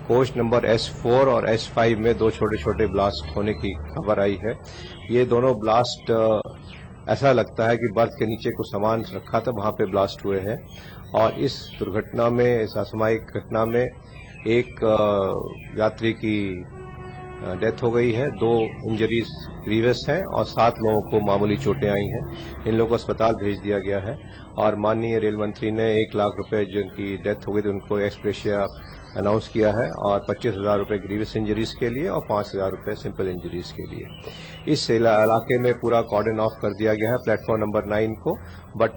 Coach number S4 और S5 में 2 छोटे छोटे ब्लास्ट होने की खबर आई है। ये दोनों ब्लास्ट ऐसा लगता है कि बर्थ के नीचे कुछ सामान रखा था, वहां पे ब्लास्ट हुए हैं। और इस दुर्घटना में, इस असामयिक घटना में एक यात्री की डेथ हो गई है, 2 इंजरीज ग्रीवियस हैं और 7 लोगों को मामूली चोटें आई हैं। इन लोगों को अस्पताल भेज दिया गया है और माननीय रेल मंत्री ने 1 लाख रुपए जिनकी डेथ हो गई थी उनको एक्स ग्रेशिया अनाउंस किया है और 25,000 रुपए ग्रीवियस इंजरीज के लिए और 5,000 रुपए सिंपल इंजरीज के लिए। इस इलाके में पूरा कॉर्डन ऑफ कर दिया गया है प्लेटफॉर्म नंबर 9 को, बट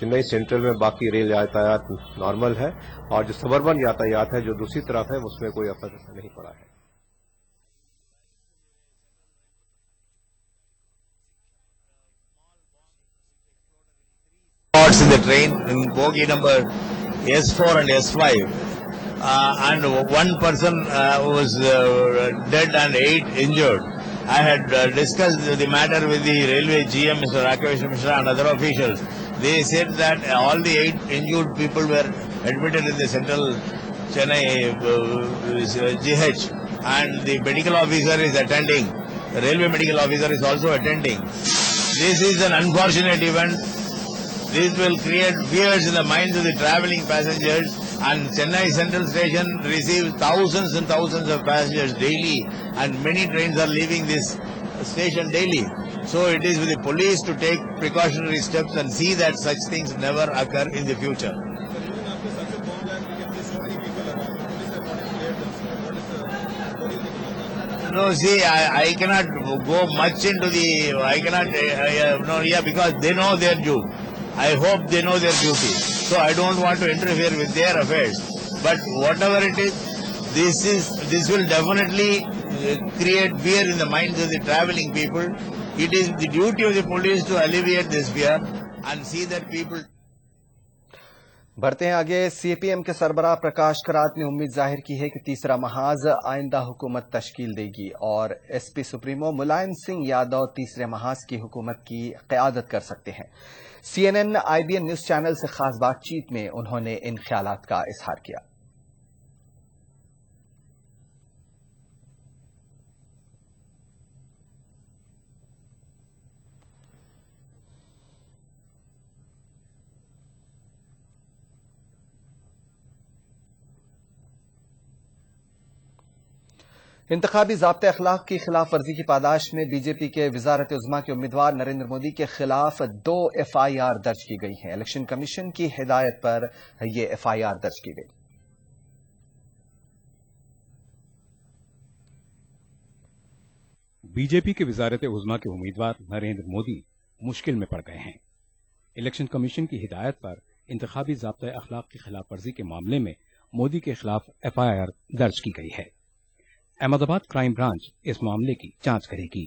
चेन्नई सेंट्रल में बाकी रेल यातायात नॉर्मल है और जो सबर्बन यातायात है जो दूसरी तरफ है उसमें कोई असर नहीं पड़ा है। In the train in bogie number S4 and S5, and one person was dead and 8 injured. I had discussed the matter with the railway GM, Mr. Rakesh Mishra, and other officials. They said that all the 8 injured people were admitted in the central Chennai GH, and the medical officer is attending. The railway medical officer is also attending. This is an unfortunate event. This will create fears in the minds of the travelling passengers, and Chennai Central Station receives thousands and thousands of passengers daily, and many trains are leaving this station daily. So it is with the police to take precautionary steps and see that such things never occur in the future. No, see, I cannot go much into the, because they know their due. I hope they know their duty. So I don't want to interfere with their affairs. But whatever it is, this will definitely create fear in the minds of the travelling people. It is the duty of the police to alleviate this fear and see that people. बढ़ते हैं आगे। CPM के सरबराह प्रकाश करात ने उम्मीद जाहिर की है कि तीसरा महाज आइंदा हुकूमत तश्कील देगी और SP सुप्रीमो मुलायम सिंह यादव तीसरे महाज की हुकूमत की क़यादत कर सकते हैं। CNN IBN न्यूज़ चैनल से खास बातचीत में उन्होंने इन ख्यालात का इजहार किया। इंतखाबी ज़ाब्ते अखलाक की खिलाफ वर्जी की पादाश में बीजेपी के वज़ारत उज़्मा के उम्मीदवार नरेंद्र मोदी के खिलाफ 2 FIR दर्ज की गई हैं। इलेक्शन कमीशन की हिदायत पर ये FIR दर्ज की गई। बीजेपी के वज़ारत उज़्मा के उम्मीदवार नरेंद्र मोदी मुश्किल में पड़ गए हैं। इलेक्शन कमीशन की हिदायत पर इंतखाबी ज़ाब्ते अखलाक की खिलाफ वर्जी के मामले में मोदी के खिलाफ FIR दर्ज की गई है। अहमदाबाद क्राइम ब्रांच इस मामले की जांच करेगी।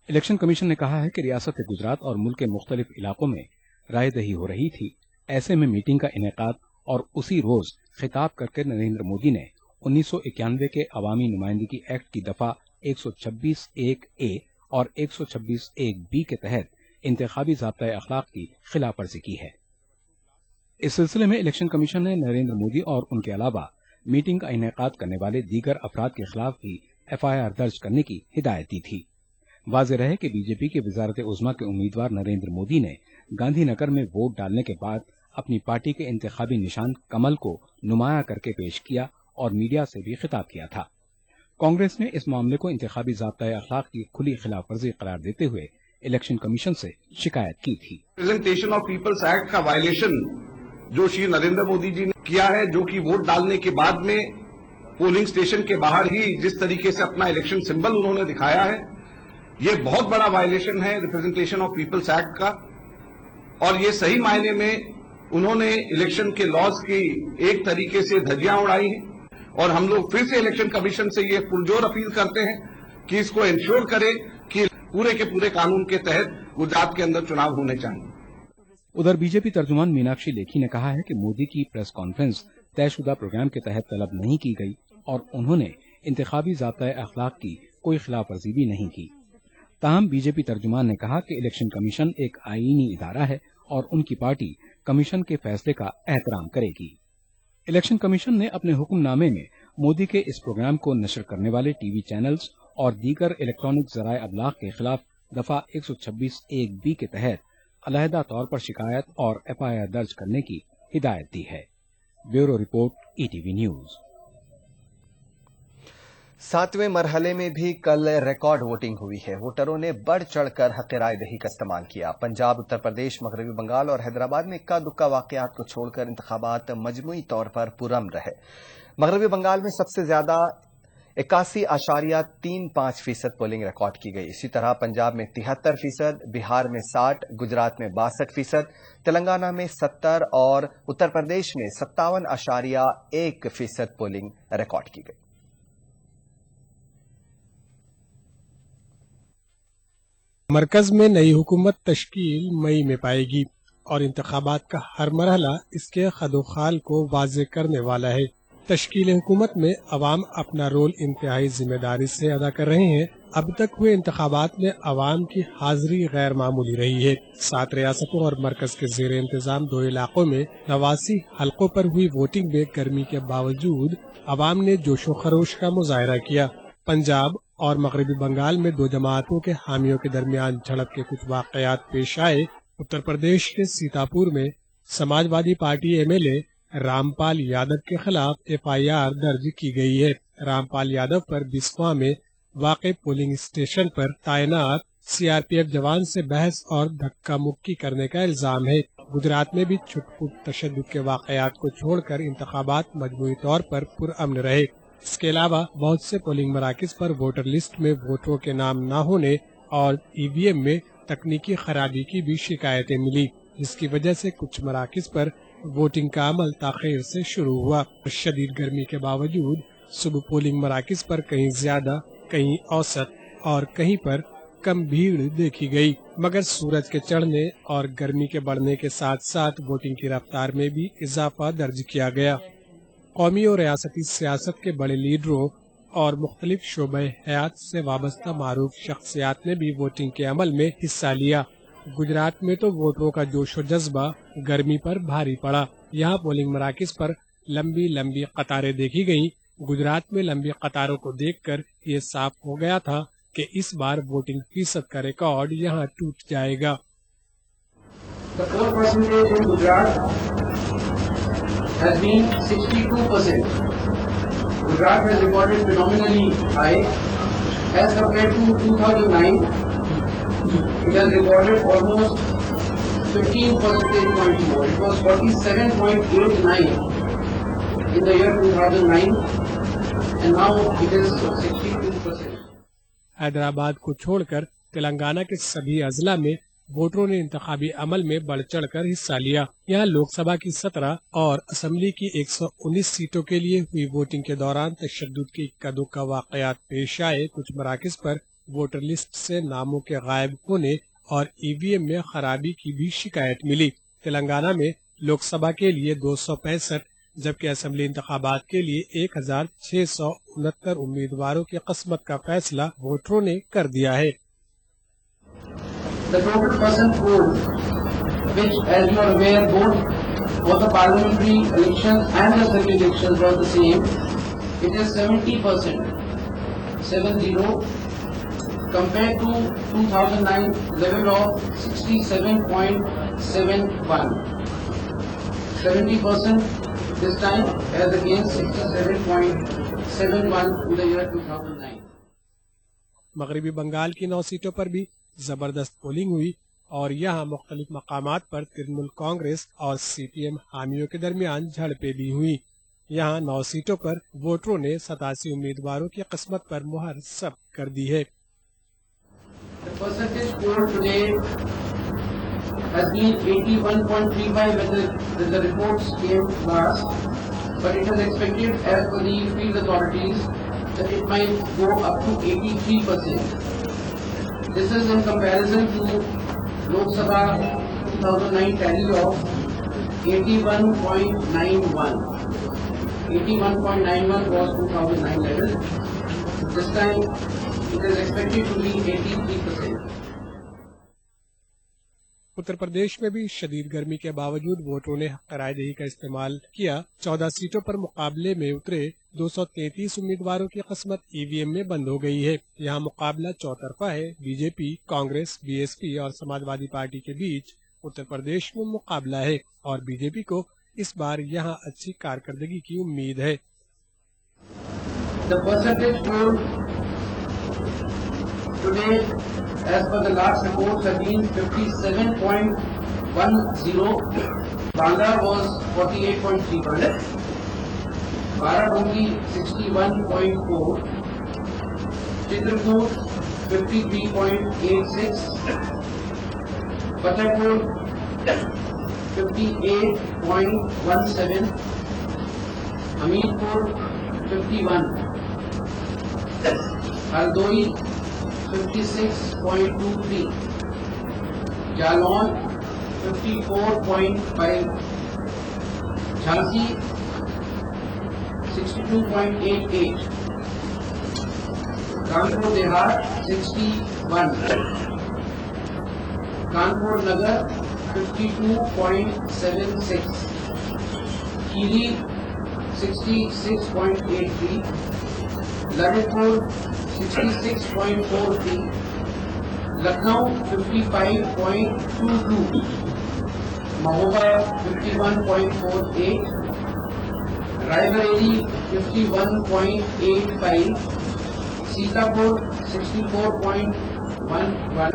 इलेक्शन कमीशन ने कहा है कि रियासत गुजरात और मुल्क के मुख्तलिफ इलाकों में राय दही हो रही थी। ऐसे में मीटिंग का इनेकाद और उसी रोज खिताब करके नरेंद्र मोदी ने 1991 के अवामी नुमाइंदगी एक्ट की दफा 126(1)(a) और 126(1)(b) के तहत इंतखाबी ज़ाब्ता अखलाक की खिलाफ वर्जी की है। इस सिलसिले में इलेक्शन कमीशन ने नरेंद्र मोदी और उनके अलावा मीटिंग का इनेकाद करने वाले दीगर अफराद के खिलाफ भी FIR दर्ज करने की हिदायत दी थी। वाज़ेह रहे कि बीजेपी के वज़ारत उज़्मा के उम्मीदवार नरेंद्र मोदी ने गांधीनगर में वोट डालने के बाद अपनी पार्टी के इंतखाबी निशान कमल को नुमाया करके पेश किया और मीडिया से भी खिताब किया था। कांग्रेस ने इस मामले को इंतखाबी ज़ाब्ता अखलाक की खुली खिलाफ वर्जी करार देते हुए इलेक्शन कमीशन से शिकायत की थी। प्रेजेंटेशन ऑफ पीपल्स एक्ट का वायलेशन जो श्री नरेंद्र मोदी जी ने किया है, जो कि वोट डालने के बाद में पोलिंग स्टेशन के बाहर ही जिस तरीके से अपना इलेक्शन सिंबल उन्होंने दिखाया है, ये बहुत बड़ा वायलेशन है रिप्रेजेंटेशन ऑफ पीपल्स एक्ट का। और ये सही मायने में उन्होंने इलेक्शन के लॉज की एक तरीके से धज्जियां उड़ाई हैं और हम लोग फिर से इलेक्शन कमीशन से ये पुरजोर अपील करते हैं कि इसको इंश्योर करे कि पूरे के पूरे कानून के तहत गुजरात के अंदर चुनाव होने चाहिए। उधर बीजेपी तर्जुमान मीनाक्षी लेखी ने कहा है कि मोदी की प्रेस कॉन्फ्रेंस तयशुदा प्रोग्राम के तहत तलब नहीं की गई और उन्होंने इंतखाबी ज़ाब्ता अखलाक की कोई खिलाफ वर्जी भी नहीं की। ताहम बीजेपी तर्जुमान ने कहा कि इलेक्शन कमीशन एक आईनी इदारा है और उनकी पार्टी कमीशन के फैसले का एहतराम करेगी। इलेक्शन कमीशन ने अपने हुक्मनामे में मोदी के इस प्रोग्राम को नशर करने वाले टीवी चैनल्स और दीगर इलेक्ट्रॉनिक जराए अबलाग के खिलाफ दफा 126(1)(b) के तहत अलहदा तौर पर शिकायत और FIR दर्ज करने की हिदायत दी है। Bureau report, ETV news. 7वें मरहले में भी कल रिकॉर्ड वोटिंग हुई है। वोटरों ने बढ़ चढ़कर हक राय दही का इस्तेमाल किया। पंजाब, उत्तर प्रदेश, मगरबी बंगाल और हैदराबाद में इक्का दुक्का वाकयात को छोड़कर इंतखाबात मजमूई तौर पर पुरअमन रहे। मगरबी बंगाल में सबसे ज्यादा 81.35% पोलिंग रिकॉर्ड की गई। इसी तरह पंजाब में 73%, बिहार में 60%, गुजरात में 62%, तेलंगाना में 70% और उत्तर प्रदेश में 57.1% पोलिंग रिकॉर्ड की गई। मरकज में नई हुकूमत तश्कील मई में पाएगी और इंतखाबात का हर मरहला इसके खदोखाल को वाज़ेह करने वाला है। तश्कील हुकूमत में अवाम अपना रोल इंतहाई जिम्मेदारी से अदा कर रहे हैं। अब तक हुए इंतखाबात में अवाम की हाजिरी गैर मामूली रही है। 7 रियासतों और मरकज के ज़ेर इंतजाम 2 इलाकों में 89 हलकों पर हुई वोटिंग में गर्मी के बावजूद अवाम ने जोशो खरोश का मुजाहरा किया। पंजाब और मगरबी बंगाल में 2 जमातों के हामियों के दरमियान झड़प के कुछ वाकयात पेश आए। उत्तर प्रदेश के सीतापुर में समाजवादी पार्टी MLA रामपाल यादव के खिलाफ FIR दर्ज की गई है। रामपाल यादव पर बिस्वा में वाक़े पोलिंग स्टेशन पर तैनात CRPF जवान से बहस और धक्का मुक्की करने का इल्जाम है। गुजरात में भी छुटपुट तशद्दुद के वाकयात को छोड़कर इंतखाबात मजमूई तौर पर पुरअमन रहे। इसके अलावा बहुत से पोलिंग मराकिज पर वोटर लिस्ट में वोटरों के नाम न होने और EVM में तकनीकी खराबी की भी शिकायतें मिली, जिसकी वजह से कुछ मराकिज पर वोटिंग का अमल ताखीर से शुरू हुआ। शदीद गर्मी के बावजूद सुबह पोलिंग मराकिज पर कहीं ज्यादा, कहीं औसत और कहीं पर कम भीड़ देखी गई, मगर सूरज के चढ़ने और गर्मी के बढ़ने के साथ साथ वोटिंग की रफ्तार में भी इजाफा दर्ज किया गया। कौमी और रियासती सियासत के बड़े लीडरों और मुख्तलिफ शोबे हयात से वाबस्ता मारूफ शख्सियात ने भी वोटिंग के अमल में हिस्सा लिया। गुजरात में तो वोटरों का जोश व जज्बा गर्मी पर भारी पड़ा। यहाँ पोलिंग मराकिज पर लंबी लंबी कतारें देखी गयी। गुजरात में लंबी कतारों को देखकर ये साफ हो गया था कि इस बार वोटिंग फीसद का रिकॉर्ड यहाँ टूट जाएगा। has been 62%. Gujarat has recorded phenomenally high as compared to 2009. It has recorded almost 15 percentage points more. It was 47.89 in the year 2009 and now it is 62%. Hyderabad को छोड़कर तेलंगाना के सभी अजला में वोटरों ने इंतखाबी अमल में बढ़ चढ़कर हिस्सा लिया। यहाँ लोकसभा की 17 और असेंबली की 119 सीटों के लिए हुई वोटिंग के दौरान तशद्दुद के इक्का दुक्का वाकयात पेश आए। कुछ मराकिज पर वोटर लिस्ट से नामों के गायब होने और EVM में खराबी की भी शिकायत मिली। तेलंगाना में लोकसभा के लिए 265 जबकि असेंबली इंतखाबात के लिए 1669 उम्मीदवारों की किस्मत का फैसला वोटरों ने कर दिया है। The total percent vote, which as you are aware both for the parliamentary elections and the assembly elections was the same, it is 70%, 70, compared to 2009 level of 67.71. 70% this time as against 67.71 in the year 2009. मगरबी बंगाल की 9 सीटों पर भी जबरदस्त polling हुई और यहाँ मुख्तलिफ मकामात पर तृणमूल कांग्रेस और CPM हामियों के दरमियान झड़पें भी हुई। यहाँ 9 सीटों पर वोटरों ने 87 उम्मीदवारों की किस्मत पर मुहर सब कर दी है। The percentage score today has been 81.35 when the reports came last, but it is expected as per the field authorities that it might go up to 83%. This is in comparison to Lok Sabha 2009 tally of 81.91. 81.91 was 2009 level. This time it is expected to be 83%. Uttar Pradesh में भी शदीद गर्मी के बावजूद वोटरों ने हक़ रायदही का इस्तेमाल किया। 14 सीटों पर मुकाबले में उतरे 233 उम्मीदवारों की किस्मत ईवीएम में बंद हो गई है। यहाँ मुकाबला चौतरफा है। बीजेपी, कांग्रेस, बीएसपी और समाजवादी पार्टी के बीच उत्तर प्रदेश में मुकाबला है और बीजेपी को इस बार यहाँ अच्छी कारकर्दगी की उम्मीद है। The percentage poll today, as per the last reports, have been 57.10. Banda was 48.3%. Barabanki 61.4. Chitrakoot 53.86. Fatehpur 58.17. Hamirpur 51. Haldoi 56.23. Jalon 54.5. Jhansi 62.88. Kanpur Dehat 61. Kanpur Nagar 52.76. Khiri 66.83. Lalitpur 66.43. Lucknow 55.22. Mahoba 51.48. Raebareli 51.85. Sitapur 64.11.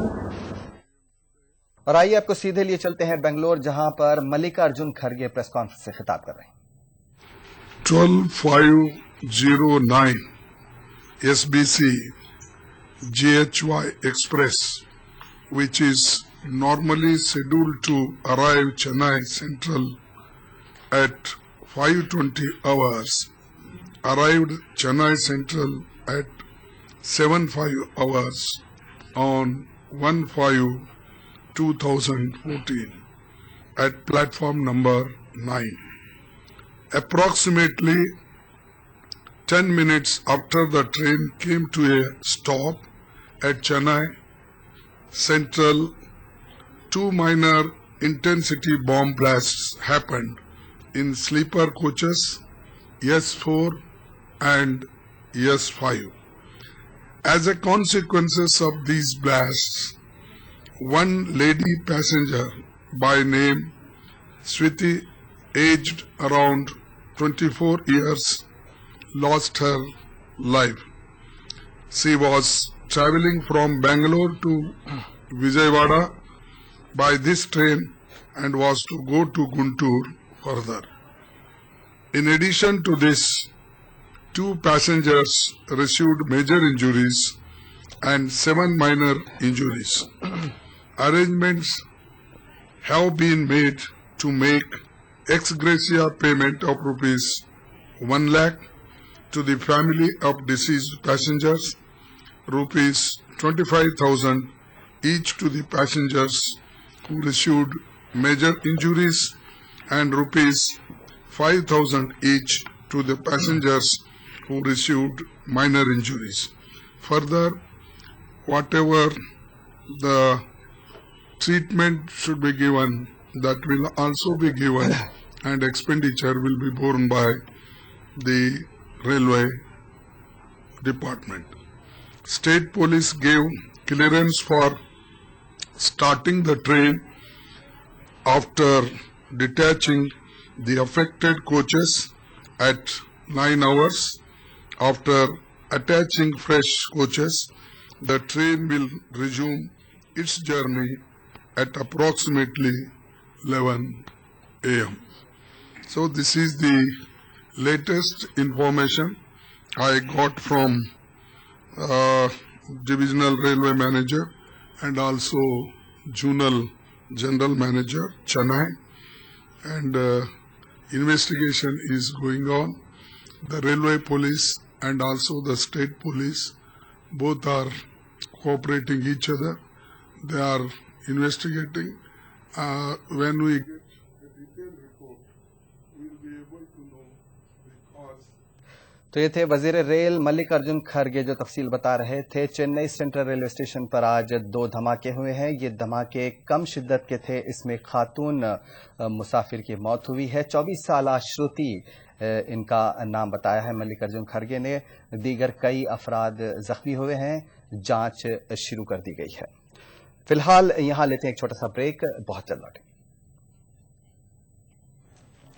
और आइए आपको सीधे लिए चलते हैं बेंगलोर, जहां पर मल्लिकार्जुन खड़गे प्रेस कॉन्फ्रेंस से खिताब कर रहे हैं। 12509 SBC GHY Express, which is normally scheduled to arrive Chennai Central at 5:20 hours, arrived Chennai Central at 7:05 hours on 1/5/2014 at platform number 9. Approximately 10 minutes after the train came to a stop at Chennai Central, 2 minor intensity bomb blasts happened in sleeper coaches S4 and S5. As a consequence of these blasts, one lady passenger by name Switi, aged around 24 years, lost her life. She was traveling from Bangalore to Vijayawada by this train and was to go to Guntur further. In addition to this, 2 passengers received major injuries and 7 minor injuries. Arrangements have been made to make ex gratia payment of rupees 1 lakh to the family of deceased passengers, rupees 25,000 each to the passengers who received major injuries, and rupees 5,000 each to the passengers who received minor injuries. Further, whatever the treatment should be given, that will also be given, and expenditure will be borne by the Railway Department. State Police gave clearance for starting the train after detaching the affected coaches at 9 hours. After attaching fresh coaches, the train will resume its journey at approximately 11 a.m. So this is the latest information I got from Divisional Railway Manager and also Zonal General Manager, Chennai, and investigation is going on. The Railway Police and also the State Police both are cooperating each other. They are investigating. When we get the detailed report, we will be able to know the cause. तो ये थे वजीर rail Mallikarjun खड़गे जो तफसील बता रहे थे। चेन्नई सेंट्रल रेलवे स्टेशन पर आज 2 धमाके हुए हैं। ये धमाके कम शिद्दत के थे। इसमें खातून मुसाफिर की मौत हुई है। 24 साल श्रुति इनका नाम बताया है मल्लिकार्जुन खड़गे ने। दीगर कई अफराद जख्मी हुए हैं। जांच शुरू कर दी गई है। फिलहाल यहां लेते हैं एक छोटा सा ब्रेक, बहुत जल्द लौटेंगे।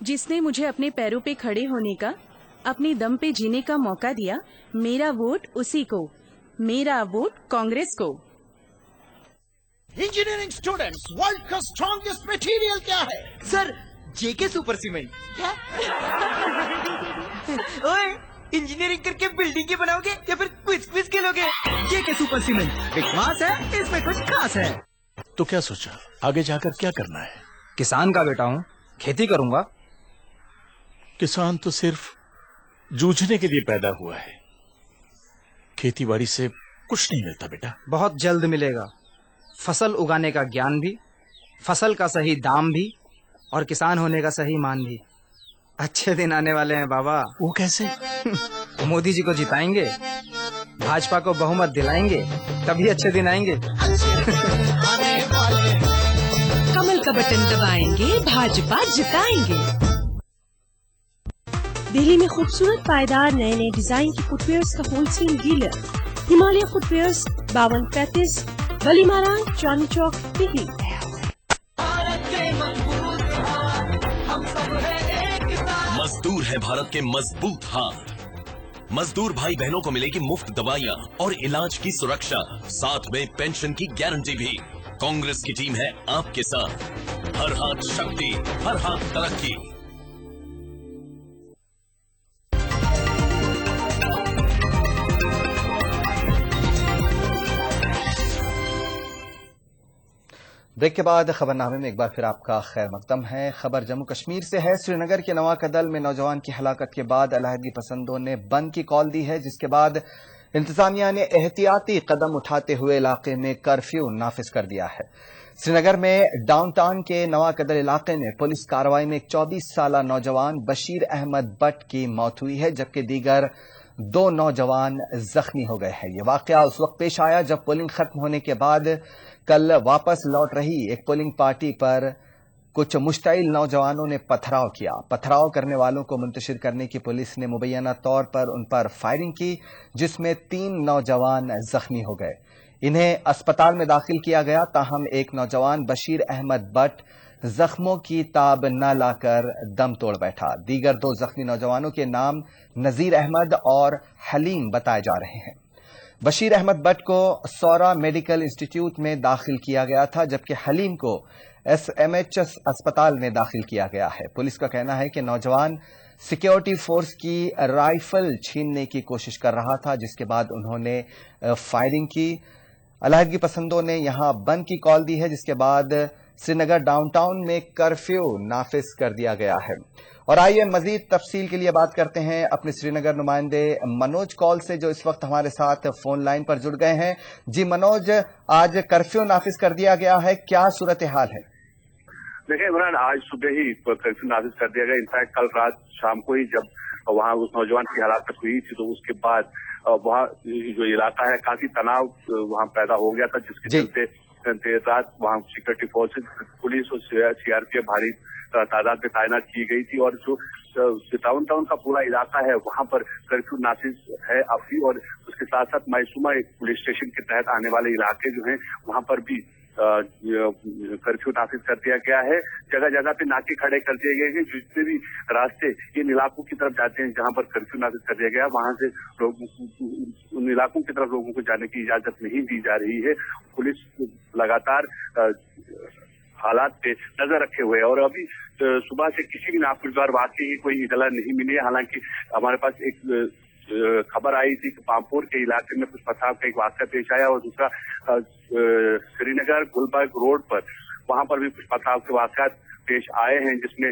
जिसने मुझे अपने पैरों पे खड़े होने का, अपने दम पे जीने का मौका दिया, मेरा वोट उसी को, मेरा वोट कांग्रेस को। इंजीनियरिंग स्टूडेंट्स, वर्ल्ड का स्ट्रॉन्गेस्ट मटेरियल क्या है? सर, जेके सुपर सीमेंट। क्या? ओए, इंजीनियरिंग करके बिल्डिंग बनाओगे या फिर क्विज खेलोगे? जेके सुपर सीमेंट, विश्वास है इसमें कुछ खास है। तो क्या सोचा, आगे जाकर क्या करना है? किसान का बेटा हूँ, खेती करूंगा। किसान तो सिर्फ जूझने के लिए पैदा हुआ है, खेती बाड़ी से कुछ नहीं मिलता बेटा। बहुत जल्द मिलेगा। फसल उगाने का ज्ञान भी, फसल का सही दाम भी, और किसान होने का सही मान भी। अच्छे दिन आने वाले हैं बाबा। वो कैसे? मोदी जी को जिताएंगे, भाजपा को बहुमत दिलाएंगे, तभी अच्छे दिन आएंगे। कमल का बटन दबाएंगे, भाजपा जिताएंगे। दिल्ली में खूबसूरत पायदार नए नए डिजाइन की फुटवेयर्स का wholesale dealer Himalaya footwears, 5235 बलीमारा, Chandni Chowk, Delhi. मजदूर है भारत के मजबूत हाथ। मजदूर भाई बहनों को मिलेगी मुफ्त दवाइयाँ और इलाज की सुरक्षा, साथ में पेंशन की गारंटी भी। कांग्रेस की टीम है आपके साथ। हर हाथ शक्ति, हर हाथ तरक्की। ब्रेक के बाद खबरनामे में एक बार फिर आपका खैर मकदम है। खबर जम्मू कश्मीर से है। श्रीनगर के नवाकदल में नौजवान की हलाकत के बाद अलहदगी पसंदों ने बंद की कॉल दी है, जिसके बाद इंतजामिया ने एहतियाती कदम उठाते हुए इलाके में कर्फ्यू नाफिज कर दिया है। श्रीनगर में डाउनटाउन के नवाकदल इलाके में पुलिस कार्रवाई में एक 24 साल नौजवान बशीर अहमद बट की मौत हुई है, जबकि दीगर 2 नौजवान जख्मी हो गए हैं। यह वाकया उस वक्त पेश आया जब पोलिंग खत्म होने के बाद कल वापस लौट रही एक पोलिंग पार्टी पर कुछ मुश्तइल नौजवानों ने पथराव किया। पथराव करने वालों को मुंतशिर करने की पुलिस ने मुबैना तौर पर उन पर फायरिंग की, जिसमें 3 नौजवान जख्मी हो गए। इन्हें अस्पताल में दाखिल किया गया, ताहम एक नौजवान बशीर अहमद बट जख्मों की ताब न लाकर दम तोड़ बैठा। दीगर 2 जख्मी नौजवानों के नाम नजीर अहमद और हलीम बताए जा रहे हैं। बशीर अहमद बट को सौरा मेडिकल इंस्टीट्यूट में दाखिल किया गया था, जबकि हलीम को SMH अस्पताल में दाखिल किया गया है। पुलिस का कहना है कि नौजवान सिक्योरिटी फोर्स की राइफल छीनने की कोशिश कर रहा था, जिसके बाद उन्होंने फायरिंग की। अलहदगी पसंदों ने यहां बंद की कॉल दी है, जिसके बाद श्रीनगर डाउनटाउन में कर्फ्यू नाफिज कर दिया गया है। और आइए मजीद तफसील के लिए बात करते हैं अपने श्रीनगर नुमाइंदे मनोज कॉल से, जो इस वक्त हमारे साथ फोन लाइन पर जुड़ गए हैं। जी मनोज, आज कर्फ्यू नाफिज कर दिया गया है, क्या सूरत हाल है? देखिए इमरान, आज सुबह ही कर्फ्यू नाफिज कर दिया गया। इनफैक्ट कल रात शाम को ही जब वहाँ उस नौजवान की हलाकत हुई थी, तो उसके बाद वहाँ जो इलाका है काफी तनाव वहाँ पैदा हो गया था, जिसके चलते देर रात वहाँ सिक्योरिटी फोर्सेज, पुलिस और CRPF भारी तादाद में तैनात की गई थी। और जो डाउनटाउन का पूरा इलाका है वहाँ पर कर्फ्यू नाफिज है अभी, और उसके साथ साथ मायसूमा एक पुलिस स्टेशन के तहत आने वाले इलाके जो हैं वहाँ पर भी कर्फ्यू नाफिज कर दिया गया है। जगह जगह पे नाके खड़े कर दिए गए हैं। जितने भी रास्ते इन इलाकों की तरफ जाते हैं जहाँ पर कर्फ्यू नाफिज कर दिया गया, वहाँ से उन इलाकों की तरफ लोगों को जाने की इजाजत नहीं दी जा रही है। पुलिस लगातार हालात पे नजर रखे हुए है, और अभी सुबह से किसी भी नागुजार वाकये की कोई इतला नहीं मिली है। हालांकि हमारे पास एक खबर आई थी कि पामपुर के इलाके में कुछ पथराव का एक वाकया पेश आया, और दूसरा श्रीनगर गुलबर्ग रोड पर वहां पर भी कुछ पथराव के वाकयात पेश आए हैं, जिसमें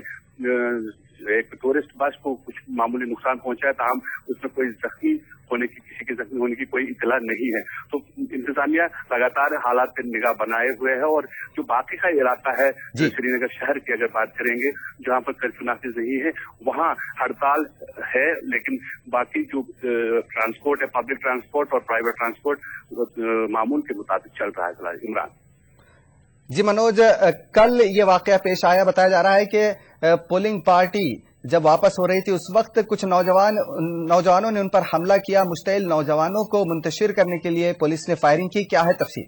एक टूरिस्ट बस को कुछ मामूली नुकसान पहुंचा है, ताहम उसमें कोई जख्मी होने की, किसी के जख्मी होने की कोई इतला नहीं है। तो इंतजामिया लगातार हालात पर निगाह बनाए हुए है। और जो बाकी का इलाका है श्रीनगर शहर की अगर बात करेंगे, जहाँ पर कर्फ्यू नाफिज नहीं है, वहाँ हड़ताल है, लेकिन बाकी जो ट्रांसपोर्ट है, पब्लिक ट्रांसपोर्ट और प्राइवेट ट्रांसपोर्ट मामूल के मुताबिक चल रहा है। इमरान जी मनोज, कल ये वाकया पेश आया, बताया जा रहा है कि पोलिंग पार्टी जब वापस हो रही थी उस वक्त कुछ नौजवानों ने उन पर हमला किया। मुश्तइल नौजवानों को मुंतशिर करने के लिए पुलिस ने फायरिंग की, क्या है तफसील?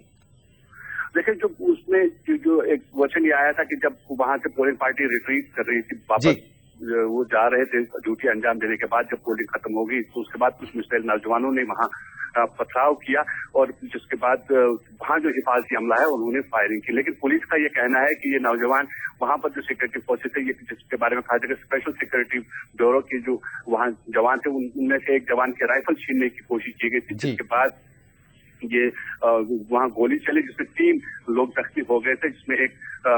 देखिए, जो उसमें जो एक वर्जन ये आया था कि जब वहां से पोलिंग पार्टी रिट्रीट कर रही थी, वापस वो जा रहे थे ड्यूटी अंजाम देने के बाद, जब पोलिंग खत्म हो गई तो उसके बाद कुछ मुश्तइल नौजवानों ने वहां पथराव किया और जिसके बाद वहां जो हिफाजती अमला है उन्होंने फायरिंग की। लेकिन पुलिस का ये कहना है कि ये नौजवान वहां पर जो सिक्योरिटी फोर्सेस है, ये जिसके बारे में कहा जाएगा स्पेशल सिक्योरिटी ब्यूरो के जो वहां जवान थे, उनमें से एक जवान की राइफल छीनने की कोशिश की गई थी, जिसके बाद ये वहां गोली चली, जिसमें 3 लोग जख्मी हो गए थे, जिसमें एक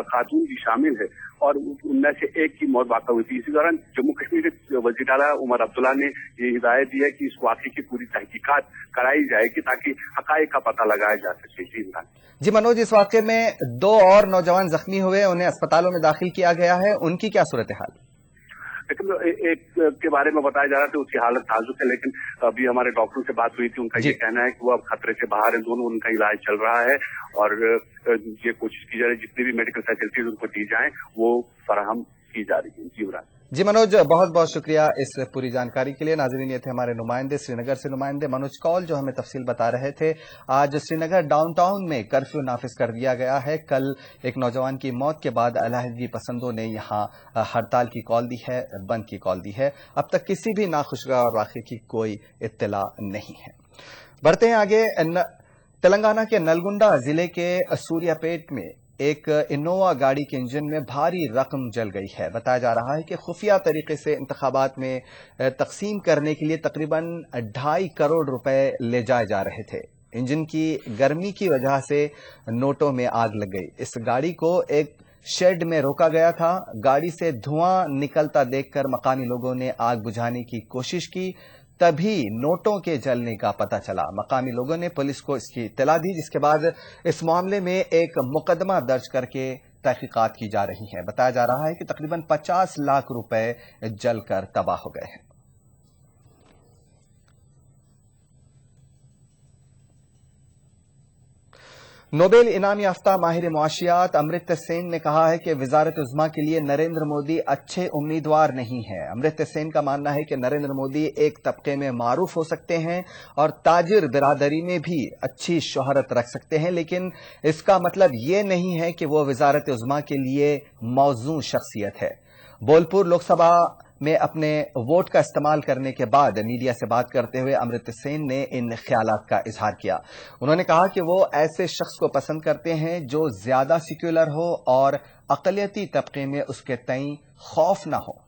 खातून भी शामिल है और उनमें से एक की मौत वाक़ा हुई थी। इसी दौरान जम्मू कश्मीर के वज़ीर आला उमर अब्दुल्ला ने ये हिदायत दी है कि इस वाक़े की पूरी तहकीकात कराई जाएगी ताकि हक़ाइक़ का पता लगाया जा सके। जी मनोज, इस वाक़े में 2 और नौजवान जख्मी हुए, उन्हें अस्पतालों में दाखिल किया गया है, उनकी क्या सूरत हाल? लेकिन एक के बारे में बताया जा रहा था उसकी हालत नाजुक है, लेकिन अभी हमारे डॉक्टरों से बात हुई थी, उनका ये कहना है कि वो अब खतरे से बाहर है, दोनों उनका इलाज चल रहा है और ये कोशिश की जा रही है जितनी भी मेडिकल फैसिलिटीज उनको दी जाएं वो फराहम की जा रही है। जी मनोज, बहुत बहुत शुक्रिया इस पूरी जानकारी के लिए। नाज़रीन, ये थे हमारे नुमाइंदे, श्रीनगर से नुमाइंदे मनोज कौल, जो हमें तफसील बता रहे थे। आज श्रीनगर डाउनटाउन में कर्फ्यू नाफिज कर दिया गया है। कल एक नौजवान की मौत के बाद अलहदगी पसंदों ने यहाँ हड़ताल की कॉल दी है, बंद की कॉल दी है। अब तक किसी भी नाखुशगवार वाक़े की कोई इत्तला नहीं है। बढ़ते हैं आगे। तेलंगाना के नलगुंडा जिले के सूर्यापेट में एक इनोवा गाड़ी के इंजन में भारी रकम जल गई है। बताया जा रहा है कि खुफिया तरीके से इंतखाबात में तकसीम करने के लिए तकरीबन 2.5 करोड़ रुपए ले जाए जा रहे थे। इंजन की गर्मी की वजह से नोटों में आग लग गई। इस गाड़ी को एक शेड में रोका गया था। गाड़ी से धुआं निकलता देखकर मकामी लोगों ने आग बुझाने की कोशिश की, तभी नोटों के जलने का पता चला। मकामी लोगों ने पुलिस को इसकी इत्तला दी, जिसके बाद इस मामले में एक मुकदमा दर्ज करके तहकीकात की जा रही है। बताया जा रहा है कि तकरीबन 50 लाख रुपए जलकर तबाह हो गए हैं। नोबेल इनाम याफ्ता माहिर मुआशियात अमृता सेन ने कहा है कि वजारत उज़्मा के लिए नरेंद्र मोदी अच्छे उम्मीदवार नहीं है। अमृता सेन का मानना है कि नरेंद्र मोदी एक तबके में मारूफ हो सकते हैं और ताजिर बिरादरी में भी अच्छी शोहरत रख सकते हैं, लेकिन इसका मतलब ये नहीं है कि वो वजारत उज़्मा के लिए मौजूद शख्सियत है। बोलपुर लोकसभा में अपने वोट का इस्तेमाल करने के बाद मीडिया से बात करते हुए अमृता सेन ने इन ख्यालात का इजहार किया। उन्होंने कहा कि वो ऐसे शख्स को पसंद करते हैं जो ज्यादा सेक्युलर हो और अक़लियती तबके में उसके तई खौफ न हो।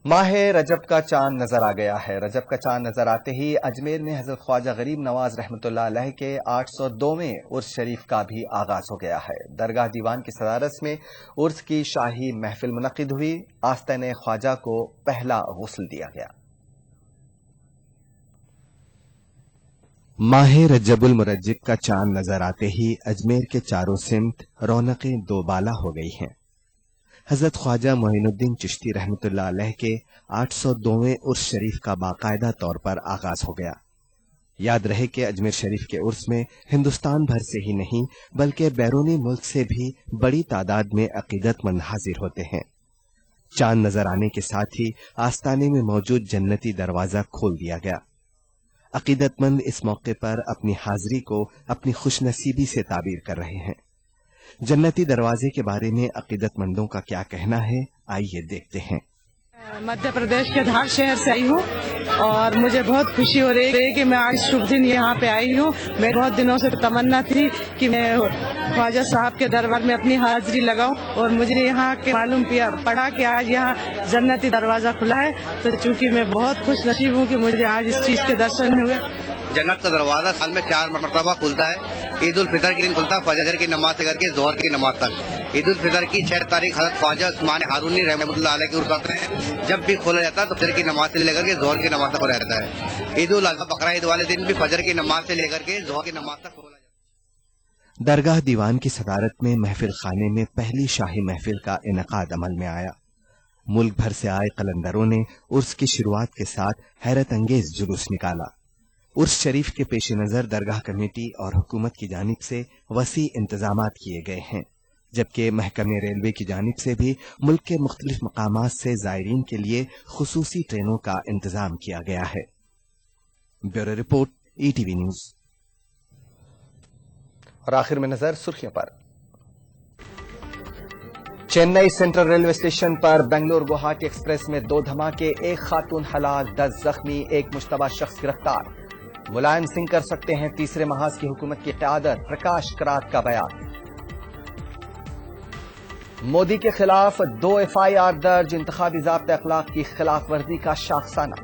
माह रजब का चांद नजर आ गया है। रजब का चांद नजर आते ही अजमेर में हजरत ख्वाजा गरीब नवाज रहमतुल्लाह अलैह के 802वें उर्स शरीफ का भी आगाज हो गया है। दरगाह दीवान की सदारत में उर्स की शाही महफिल मुनक़िद हुई। आस्ताने ख्वाजा को पहला गुस्ल दिया गया। माह रजबुल मुरज्जिब का चांद नजर आते ही अजमेर के चारों सिमत रौनकें दोबाला हो गई हैं। हजरत ख्वाजा मोइनुद्दीन चिश्ती रहमतुल्लाह अलैह के 802वें उर्स शरीफ का बाकायदा तौर पर आगाज हो गया। याद रहे कि अजमेर शरीफ के उर्स में हिंदुस्तान भर से ही नहीं बल्कि बैरूनी मुल्क से भी बड़ी तादाद में अकीदतमंद हाजिर होते हैं। चांद नजर आने के साथ ही आस्ताने में मौजूद जन्नती दरवाजा खोल दिया गया। अकीदतमंद इस मौके पर अपनी हाजिरी को अपनी खुशनसीबी से ताबीर कर रहे हैं। जन्नती दरवाजे के बारे में अकीदतमंदों का क्या कहना है, आइए देखते हैं। मध्य प्रदेश के धार शहर से आई हूँ और मुझे बहुत खुशी हो रही है कि मैं आज शुभ दिन यहाँ पे आई हूँ। मैं बहुत दिनों से तमन्ना थी कि मैं ख्वाजा साहब के दरबार में अपनी हाजिरी लगाऊं और मुझे यहाँ के मालूम पड़ा कि आज यहाँ जन्नती दरवाजा खुला है, तो चूंकि मैं बहुत खुश नसीब हूँ कि मुझे आज इस चीज के दर्शन हुए। जन्नत का दरवाजा साल में 4 मरतबा खुलता है। عید الفطر کے دن کھلتا فجر کی نماز سے کر کے ظہر کی نماز تک. عید الفطر کی 6 تاریخ حضرت خواجہ عثمان ہارونی رحمۃ اللہ علیہ کی عرس کرتے ہیں. جب بھی کھولا جاتا ہے تو فجر کی نماز سے لے کر کے ظہر کی نماز تک کھولا جاتا ہے. عید الاضحیٰ بقرہ عید والے دن بھی فجر کی نماز سے لے کر کے ظہر کی نماز تک کھولا جاتا ہے. درگاہ دیوان کی صدارت میں محفل خانے میں پہلی شاہی محفل کا انعقاد عمل میں آیا. ملک بھر سے آئے قلندروں نے عرس کی شروعات کے ساتھ حیرت انگیز جلوس نکالا. عرس شریف کے پیش نظر درگاہ کمیٹی اور حکومت کی جانب سے وسیع انتظامات کیے گئے ہیں، جبکہ محکمہ ریلوے کی جانب سے بھی ملک کے مختلف مقامات سے زائرین کے لیے خصوصی ٹرینوں کا انتظام کیا گیا ہے. Bureau report ETV news. اور آخر میں نظر سرخیوں پر. چنئی سینٹرل ریلوے اسٹیشن پر بنگلور گوہاٹی ایکسپریس میں 2 دھماکے، 1 خاتون ہلاک، 10 زخمی، 1 مشتبہ شخص گرفتار. ملائم سنگھ کر سکتے ہیں تیسرے محاذ کی حکومت کی قیادت، پرکاش کرات کا بیان. مودی کے خلاف 2 FIR درج، انتخابی ضابطۂ اخلاق کی خلاف ورزی کا شاخسانہ.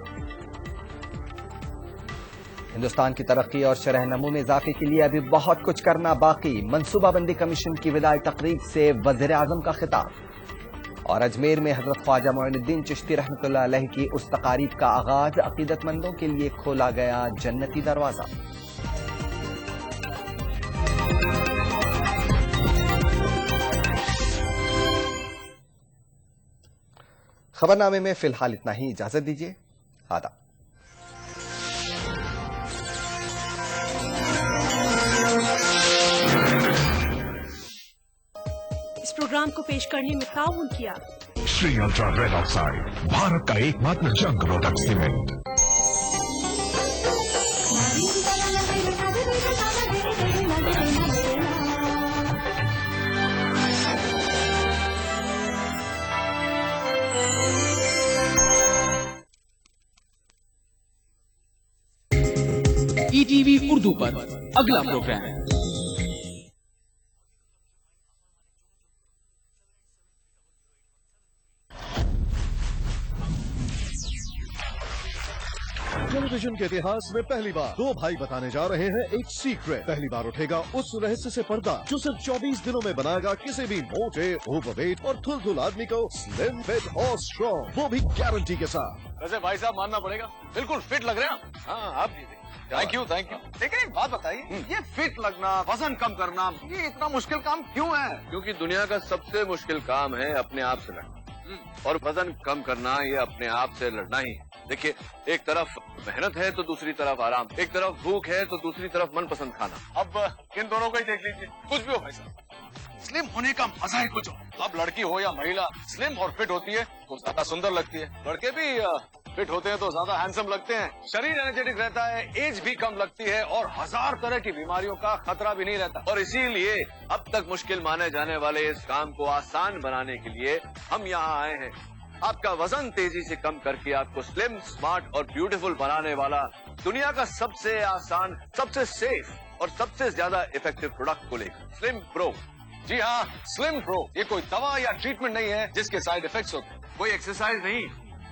ہندوستان کی ترقی اور شرح نمو میں اضافے کے لیے ابھی بہت کچھ کرنا باقی، منصوبہ بندی کمیشن کی وداعی تقریب سے وزیر اعظم کا خطاب. اور اجمیر میں حضرت خواجہ معین الدین چشتی رحمۃ اللہ علیہ کی اس تقاریب کا آغاز، عقیدت مندوں کے لیے کھولا گیا جنتی دروازہ. خبرنامے میں فی الحال اتنا ہی. اجازت دیجیے. آداب. اس پروگرام کو پیش کرنے میں تعاون کیا Shri ultra red oxide, Bharat का एकमात्र जंग रोधक सीमेंट. ETV उर्दू पर अगला प्रोग्राम. टेलीविजन के इतिहास में पहली बार 2 भाई बताने जा रहे हैं एक सीक्रेट. पहली बार उठेगा उस रहस्य से पर्दा जो सिर्फ 24 दिनों में बनाएगा किसी भी मोटे, ओवरवेट और थुलथुल आदमी को स्लिम, फिट और स्ट्रॉन्ग, वो भी गारंटी के साथ. वैसे भाई साहब मानना पड़ेगा, बिल्कुल फिट लग रहे हैं. हाँ आप जी थैंक यू. लेकिन एक बात बताइए, ये फिट लगना, वजन कम करना, ये इतना मुश्किल काम क्यों है? क्योंकि दुनिया का सबसे मुश्किल काम है अपने आप से लड़ना, और वजन कम करना ये अपने आप से लड़ना ही है. देखिए, एक तरफ मेहनत है तो दूसरी तरफ आराम, एक तरफ भूख है तो दूसरी तरफ मनपसंद खाना. अब इन दोनों को ही देख लीजिए, कुछ भी हो भाई साहब, स्लिम होने का मजा ही कुछ हो. अब लड़की हो या महिला, स्लिम और फिट होती है तो ज्यादा सुंदर लगती है. लड़के भी फिट होते हैं तो ज्यादा हैंडसम लगते हैं. शरीर एनर्जेटिक रहता है, एज भी कम लगती है और 1000 तरह की बीमारियों का खतरा भी नहीं रहता. और इसीलिए अब तक मुश्किल माने जाने वाले इस काम को आसान बनाने के लिए हम यहाँ आए हैं. आपका वजन तेजी से कम करके आपको स्लिम, स्मार्ट और ब्यूटीफुल बनाने वाला दुनिया का सबसे आसान, सबसे सेफ और सबसे ज्यादा इफेक्टिव प्रोडक्ट को लेकर स्लिम प्रो. जी हाँ, स्लिम प्रो. ये कोई दवा या ट्रीटमेंट नहीं है जिसके साइड इफेक्ट्स होते हैं. कोई एक्सरसाइज नहीं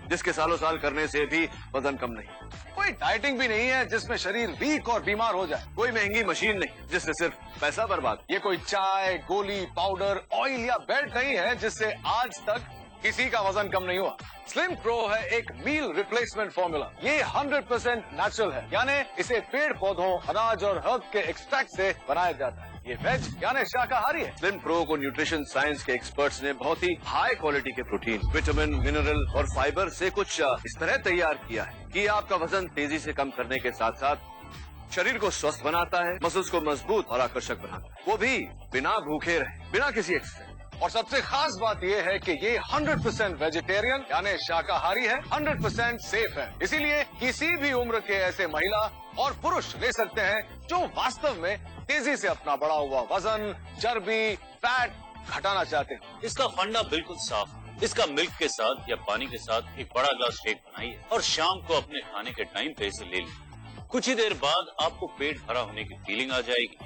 जिसके सालों साल करने से भी वजन कम नहीं. कोई डाइटिंग भी नहीं है जिसमें शरीर वीक और बीमार हो जाए. कोई महंगी मशीन नहीं जिससे सिर्फ पैसा बर्बाद. ये कोई चाय, गोली, पाउडर, ऑयल या बेल्ट नहीं है जिससे आज तक किसी का वजन कम नहीं हुआ. स्लिम प्रो है एक मील रिप्लेसमेंट फॉर्मूला. ये 100% नेचुरल है, यानी इसे पेड़ पौधों, अनाज और हर्ब के एक्सट्रैक्ट से बनाया जाता है. ये वेज यानी शाकाहारी है. स्लिम प्रो को न्यूट्रिशन साइंस के एक्सपर्ट्स ने बहुत ही हाई क्वालिटी के प्रोटीन, विटामिन, मिनरल और फाइबर से कुछ इस तरह तैयार किया है कि आपका वजन तेजी से कम करने के साथ साथ शरीर को स्वस्थ बनाता है, मसल्स को मजबूत और आकर्षक बनाता है, वो भी बिना भूखे रहे, बिना किसी एक्सरसाइज. और सबसे खास बात यह है कि ये 100% वेजिटेरियन यानी शाकाहारी है, 100% सेफ है. इसीलिए किसी भी उम्र के ऐसे महिला और पुरुष ले सकते हैं जो वास्तव में तेजी से अपना बढ़ा हुआ वजन, चर्बी, फैट घटाना चाहते हैं. इसका फंडा बिल्कुल साफ है. इसका मिल्क के साथ या पानी के साथ एक बड़ा ग्लास शेक बनाइए और शाम को अपने खाने के टाइम पे इसे ले लीजिए. कुछ ही देर बाद आपको पेट भरा होने की फीलिंग आ जाएगी.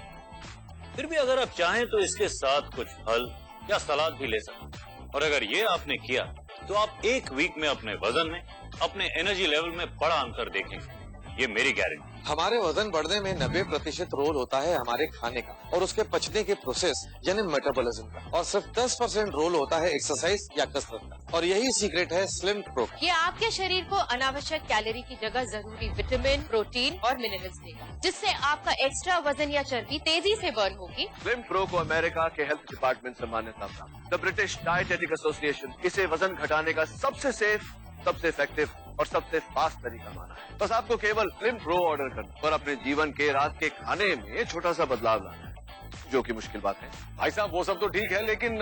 फिर भी अगर आप चाहें तो इसके साथ कुछ फल या सलाद भी ले सकते हैं. और अगर ये आपने किया तो आप 1 वीक में अपने वजन में, अपने एनर्जी लेवल में बड़ा अंतर देखेंगे. ये मेरी गारंटी। हमारे वजन बढ़ने में 90% रोल होता है हमारे खाने का और उसके पचने के प्रोसेस यानी मेटाबॉलिज्म का, और सिर्फ 10% रोल होता है एक्सरसाइज या कसरत का। और यही सीक्रेट है स्लिम प्रो। ये आपके शरीर को अनावश्यक कैलोरी की जगह जरूरी विटामिन, प्रोटीन और मिनरल्स देगा, जिससे आपका एक्स्ट्रा वजन या चर्बी तेजी से बर्न होगी। स्लिम प्रो को अमेरिका के हेल्थ डिपार्टमेंट से मान्यता प्राप्त। द ब्रिटिश डाइटेटिक एसोसिएशन इसे वजन घटाने का सबसे सेफ, सबसे इफेक्टिव और सबसे फास्ट तरीका माना है। बस आपको केवल स्लिम प्रो ऑर्डर करना और अपने जीवन के रात के खाने में छोटा सा बदलाव लाना है, जो कि मुश्किल बात है। भाई साहब वो सब तो ठीक है, लेकिन